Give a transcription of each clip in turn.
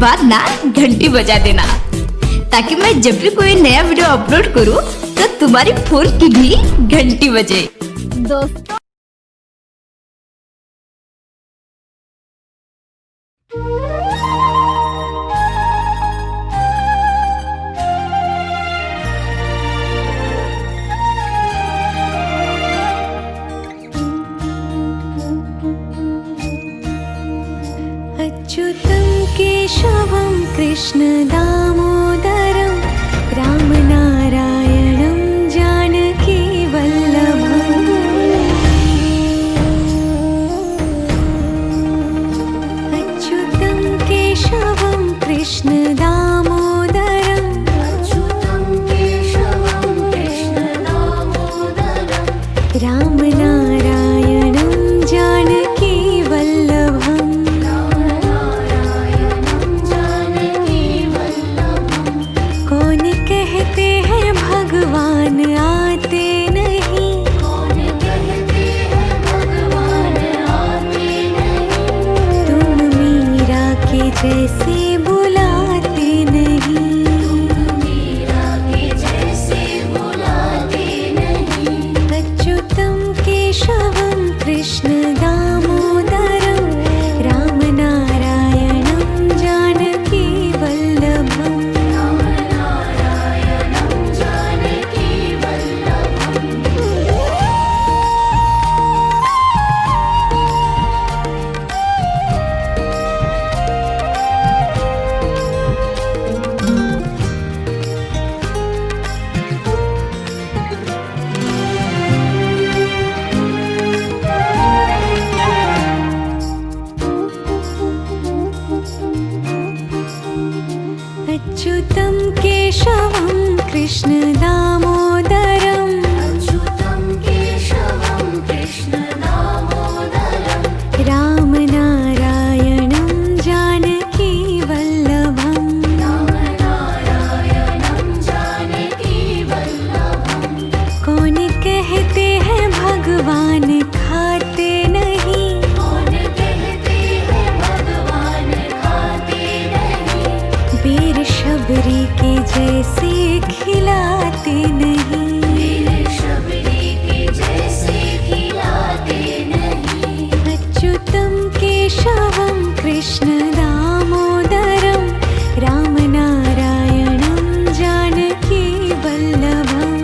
बाद ना घंटी बजा देना, ताकि मैं जब भी कोई नया वीडियो अपलोड करूं तो तुम्हारी फोन की भी घंटी बजे। दोस्तों अच्युतं केशवं कृष्ण दामोदरं रामनारायणं जानकी वल्लभम्। अच्युतं केशवं कृष्ण दामोदरं रामनारायणं जानकी वल्लभम्। कौन कहते हैं भगवान आते नहीं, तुम मीरा के जैसे बुलाते नहीं। अच्युतं केशवं कृष्ण दामोदरं रामनारायणं जानकी वल्लभम्। अच्युतं केशवं कृष्ण दामोदरं रामनारायणं जानकी वल्लभम्। कौन कहते हैं भगवान खाते नहीं, बेर शबरी के जैसे खिलाते नहीं। अच्युतं केशवं कृष्ण दामोदरं रामनारायणं जानकी वल्लभम्।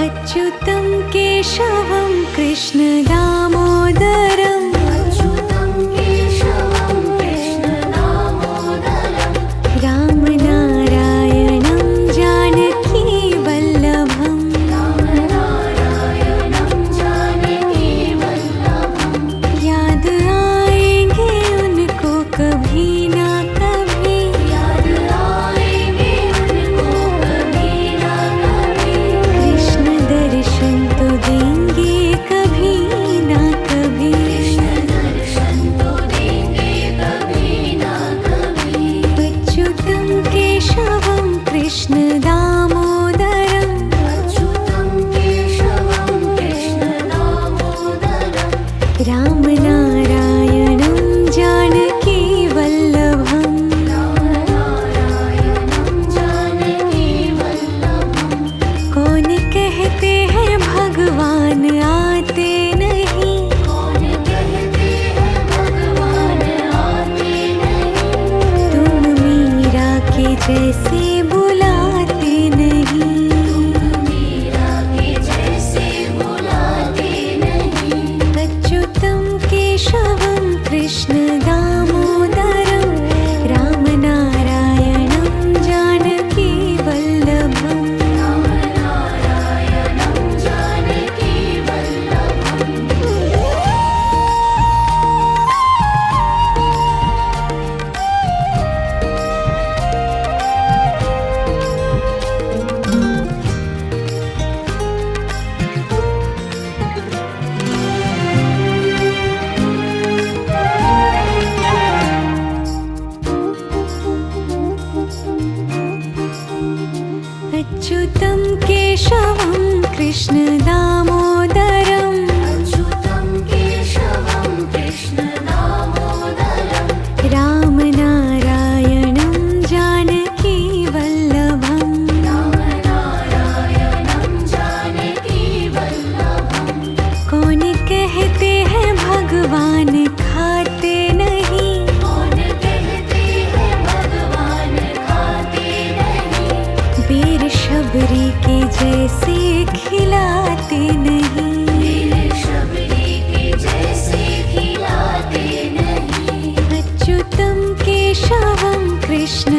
अच्युतं केशवं कृष्ण दामोदरं रामनारायणं जानकी वल्लभम्। याद आएंगे उनको कभी ना कभी, कृष्ण दर्शन तो देंगे कभी ना कभी। अच्युतं केशवं कृष्ण दामोदरं रामनारायणं जानकी वल्लभम्। कौन कहते हैं भगवान आते नहीं, तुम मीरा के जैसे बुलाते अच्युतं केशवं कृष्ण दामोदरम् अच्युतं केशवं कृष्ण दामोदरं रामनारायणं जानकी वल्लभम् रामनारायणं जानकी वल्लभं कौन कहते हैं भगवान खाते नहीं कौन कहते हैं भगवान खाते नहीं वीर शबरी के जैसे खिलाते नहीं मेरे शबरी के जैसे खिलाते नहीं अच्युतं केशवं कृष्ण